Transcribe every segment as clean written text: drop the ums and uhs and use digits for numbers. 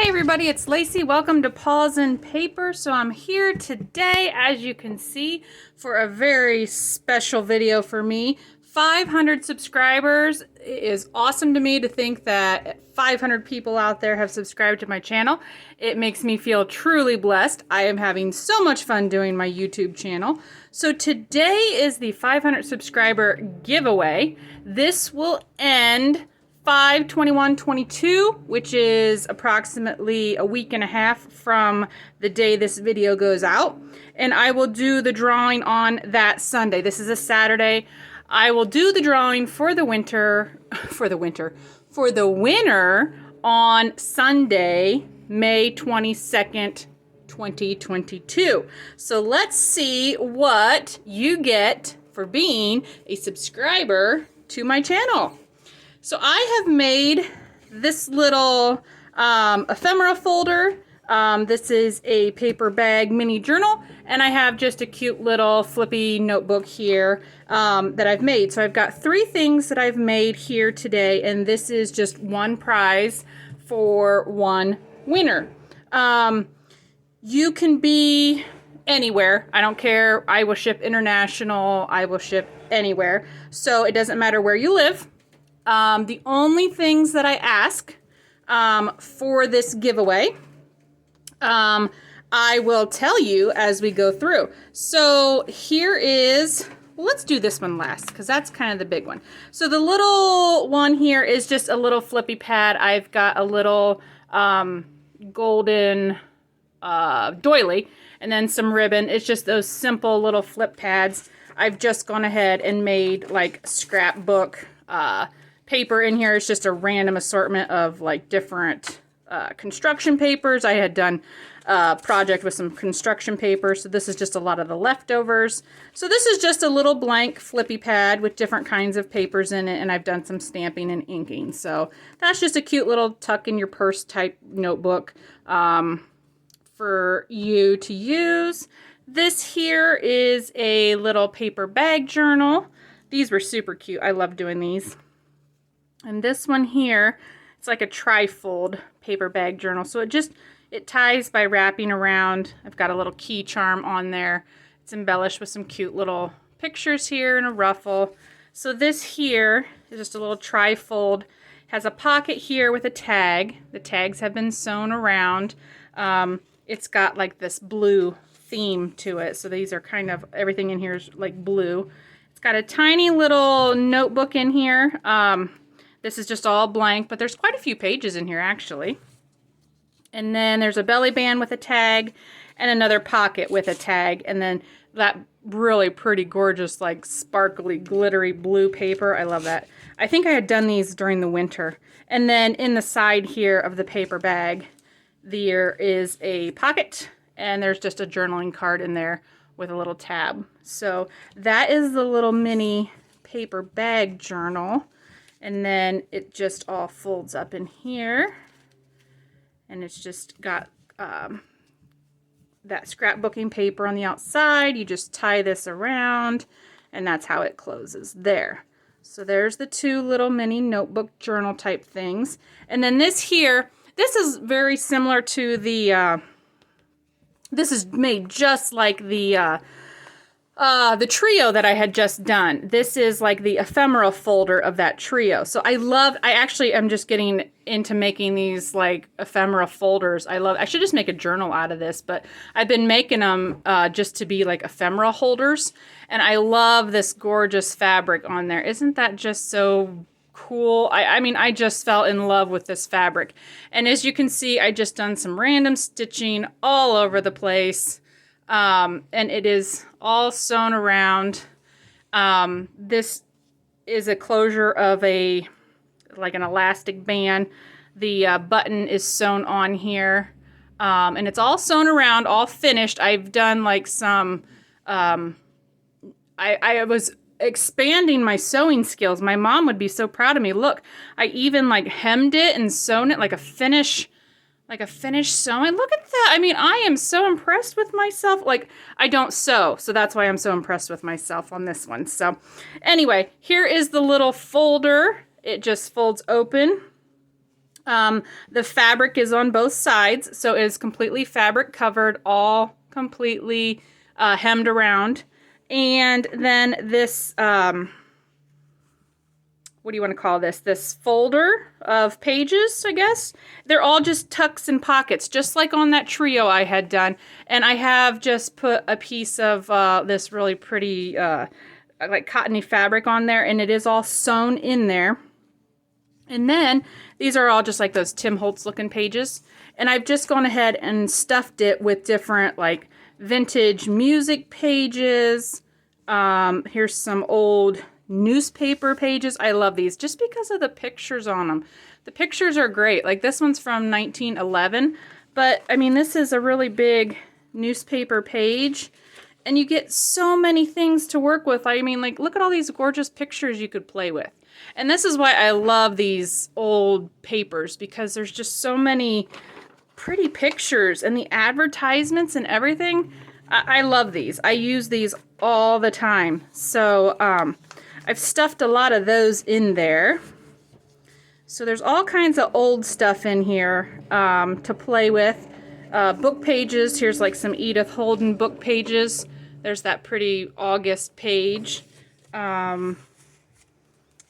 Hey everybody, it's Lacey. Welcome to Paws and Paper. So I'm here today, as you can see, for a very special video for me. 500 subscribers. It is awesome to me to think that 500 people out there have subscribed to my channel. It makes me feel truly blessed. I am having so much fun doing my YouTube channel. So today is the 500 subscriber giveaway. This will end 5/21/22, which is approximately a week and a half from the day this video goes out. And I will do the drawing on that Sunday. This is a Saturday. I will do the drawing for the winner on Sunday, May 22nd, 2022. So let's see what you get for being a subscriber to my channel. So I have made this little ephemera folder. This is a paper bag mini journal, and I have just a cute little flippy notebook here that I've made. So I've got 3 things that I've made here today, and this is just one prize for one winner. You can be anywhere. I don't care. I will ship international. I will ship anywhere. So it doesn't matter where you live. The only things that I ask for this giveaway, I will tell you as we go through. So here is, well, let's do this one last because that's kind of the big one. So the little one here is just a little flippy pad. I've got a little golden doily and then some ribbon. It's just those simple little flip pads. I've just gone ahead and made like scrapbook paper in here. It's just a random assortment of like different construction papers. I had done a project with some construction paper, so this is just a lot of the leftovers. So this is just a little blank flippy pad with different kinds of papers in it, and I've done some stamping and inking. So that's just a cute little tuck in your purse type notebook for you to use. This here is a little paper bag journal. These were super cute. I love doing these. And this one here, it's like a tri-fold paper bag journal. So it ties by wrapping around. I've got a little key charm on there. It's embellished with some cute little pictures here and a ruffle. So this here is just a little tri-fold. Has a pocket here with a tag. The tags have been sewn around. It's got like this blue theme to it. So these are kind of, everything in here is like blue. It's got a tiny little notebook in here. This is just all blank, but there's quite a few pages in here actually. And then there's a belly band with a tag and another pocket with a tag. And then that really pretty gorgeous, like sparkly, glittery blue paper. I love that. I think I had done these during the winter. And then in the side here of the paper bag, there is a pocket and there's just a journaling card in there with a little tab. So that is the little mini paper bag journal. And then it just all folds up in here. And it's just got that scrapbooking paper on the outside. You just tie this around and that's how it closes there. So there's the 2 little mini notebook journal type things. And then this here, this is very similar to the, this is made just like the trio that I had just done. This is like the ephemera folder of that trio. So I actually am just getting into making these like ephemera folders. I should just make a journal out of this, but I've been making them just to be like ephemera holders. And I love this gorgeous fabric on there. Isn't that just so cool? I mean, I just fell in love with this fabric. And as you can see, I just done some random stitching all over the place. And it is all sewn around. This is a closure of like an elastic band. The button is sewn on here. And it's all sewn around, all finished. I've done like some, I was expanding my sewing skills. My mom would be so proud of me. Look, I even like hemmed it and sewn it like a finished sewing. Look at that. I mean, I am so impressed with myself. Like, I don't sew, so that's why I'm so impressed with myself on this one. So anyway, here is the little folder. It just folds open. The fabric is on both sides, so it is completely fabric covered, all completely hemmed around. And then this, what do you want to call this? This folder of pages, I guess. They're all just tucks and pockets, just like on that trio I had done. And I have just put a piece of this really pretty, like cottony fabric on there, and it is all sewn in there. And then these are all just like those Tim Holtz looking pages. And I've just gone ahead and stuffed it with different like vintage music pages. Here's some old newspaper pages. I love these just because of the pictures on them. The pictures are great. Like this one's from 1911. But I mean, this is a really big newspaper page. And you get so many things to work with. I mean, like, look at all these gorgeous pictures you could play with. And this is why I love these old papers, because there's just so many pretty pictures and the advertisements and everything. I love these. I use these all the time. So I've stuffed a lot of those in there. So there's all kinds of old stuff in here to play with. Book pages. Here's like some Edith Holden book pages. There's that pretty August page.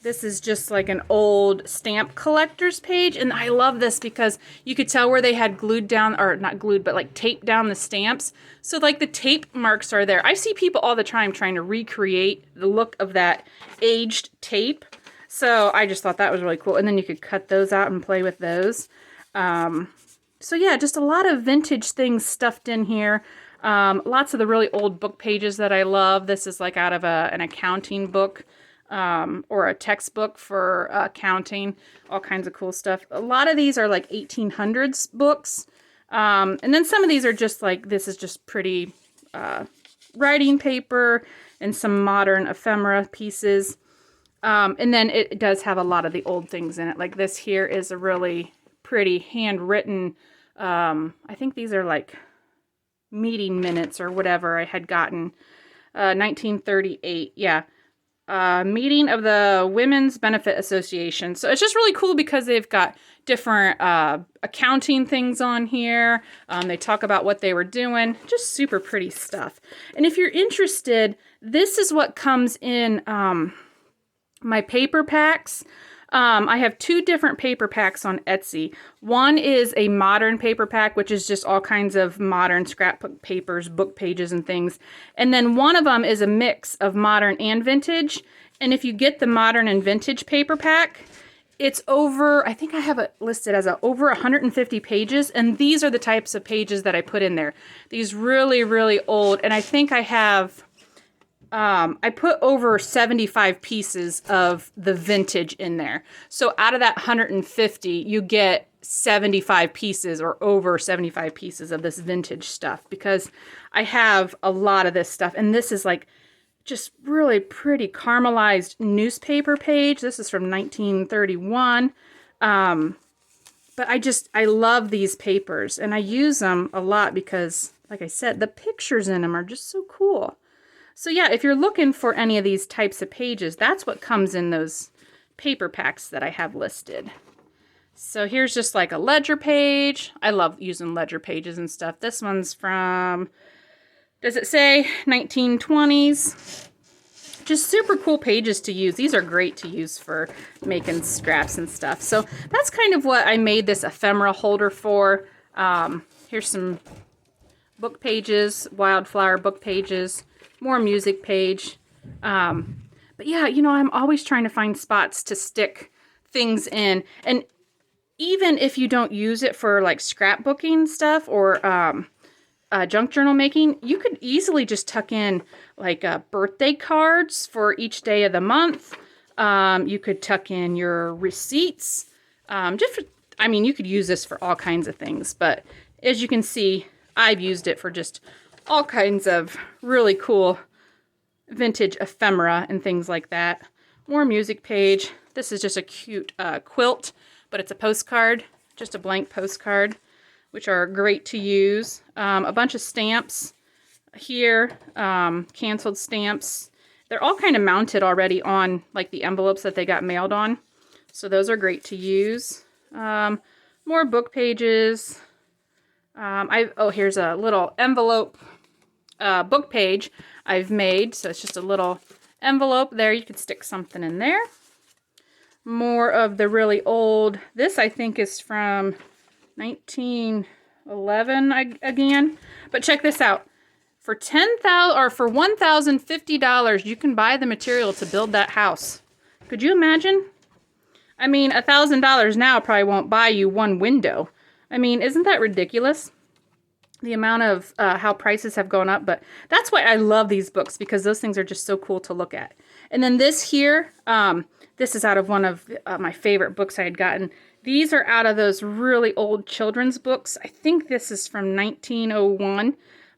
This is just like an old stamp collector's page. And I love this because you could tell where they had glued down, or not glued, but like taped down the stamps. So like the tape marks are there. I see people all the time trying to recreate the look of that aged tape. So I just thought that was really cool. And then you could cut those out and play with those. So yeah, just a lot of vintage things stuffed in here. Lots of the really old book pages that I love. This is like out of an accounting book. Or a textbook for accounting, all kinds of cool stuff. A lot of these are like 1800s books. And then some of these are just like, this is just pretty writing paper and some modern ephemera pieces. And then it does have a lot of the old things in it. Like this here is a really pretty handwritten, I think these are like meeting minutes or whatever I had gotten. 1938, yeah. Meeting of the Women's Benefit Association. So it's just really cool because they've got different accounting things on here. They talk about what they were doing. Just super pretty stuff. And if you're interested, this is what comes in my paper packs. I have two different paper packs on Etsy. One is a modern paper pack, which is just all kinds of modern scrapbook papers, book pages and things. And then one of them is a mix of modern and vintage. And if you get the modern and vintage paper pack, it's over, I think I have it listed as over 150 pages. And these are the types of pages that I put in there. These really, really old. And I think I have... I put over 75 pieces of the vintage in there. So out of that 150, you get 75 pieces or over 75 pieces of this vintage stuff because I have a lot of this stuff. And this is like just really pretty caramelized newspaper page. This is from 1931. But I love these papers and I use them a lot because, like I said, the pictures in them are just so cool. So yeah, if you're looking for any of these types of pages, that's what comes in those paper packs that I have listed. So here's just like a ledger page. I love using ledger pages and stuff. This one's from, does it say 1920s? Just super cool pages to use. These are great to use for making scraps and stuff. So that's kind of what I made this ephemera holder for. Here's some book pages, wildflower book pages. More music page. But yeah, you know, I'm always trying to find spots to stick things in. And even if you don't use it for like scrapbooking stuff or junk journal making, you could easily just tuck in like birthday cards for each day of the month. You could tuck in your receipts. I mean, you could use this for all kinds of things. But as you can see, I've used it for just all kinds of really cool vintage ephemera and things like that. More music page. This is just a cute quilt, but it's a postcard, just a blank postcard, which are great to use. A bunch of stamps here, canceled stamps. They're all kind of mounted already on like the envelopes that they got mailed on. So those are great to use. More book pages. Oh, here's a little envelope book page I've made. So it's just a little envelope there. You could stick something in there. More of the really old. This I think is from 1911 again. But check this out. For $10,000 or for $1,050, you can buy the material to build that house. Could you imagine? I mean, $1,000 now probably won't buy you one window. I mean, isn't that ridiculous? The amount of how prices have gone up. But that's why I love these books, because those things are just so cool to look at. And then this here, this is out of one of my favorite books I had gotten. These are out of those really old children's books. I think this is from 1901.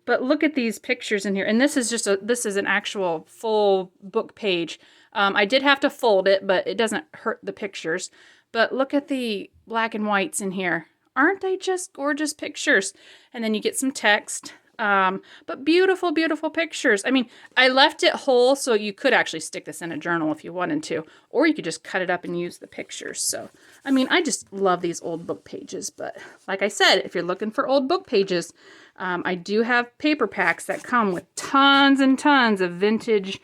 But look at these pictures in here. And this is just this is an actual full book page. I did have to fold it, but it doesn't hurt the pictures. But look at the black and whites in here. Aren't they just gorgeous pictures? And then you get some text. But beautiful, beautiful pictures. I mean, I left it whole, so you could actually stick this in a journal if you wanted to. Or you could just cut it up and use the pictures. So, I mean, I just love these old book pages. But like I said, if you're looking for old book pages, I do have paper packs that come with tons and tons of vintage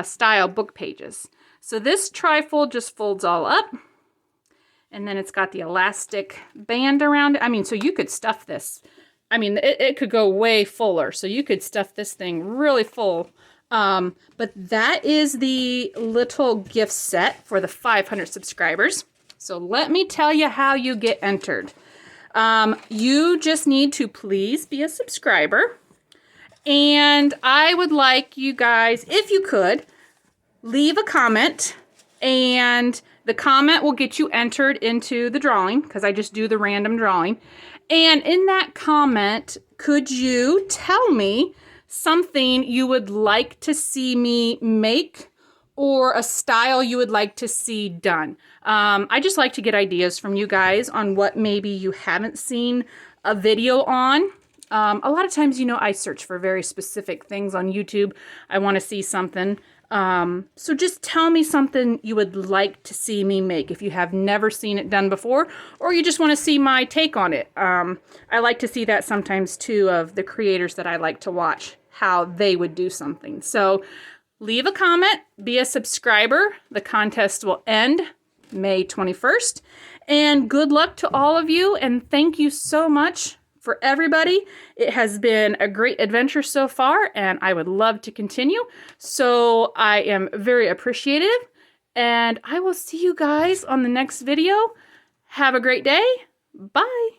style book pages. So this trifold just folds all up. And then it's got the elastic band around it. I mean, so you could stuff this. I mean, it could go way fuller. So you could stuff this thing really full. But that is the little gift set for the 500 subscribers. So let me tell you how you get entered. You just need to please be a subscriber. And I would like you guys, if you could, leave a comment. And the comment will get you entered into the drawing, because I just do the random drawing. And in that comment, could you tell me something you would like to see me make, or a style you would like to see done? I just like to get ideas from you guys on what maybe you haven't seen a video on. A lot of times, you know, I search for very specific things on YouTube. I want to see something. So just tell me something you would like to see me make if you have never seen it done before, or you just want to see my take on it. I like to see that sometimes too, of the creators that I like to watch, how they would do something. So leave a comment, be a subscriber. The contest will end May 21st. And good luck to all of you, and thank you so much for everybody. It has been a great adventure so far, and I would love to continue. So I am very appreciative, and I will see you guys on the next video. Have a great day. Bye.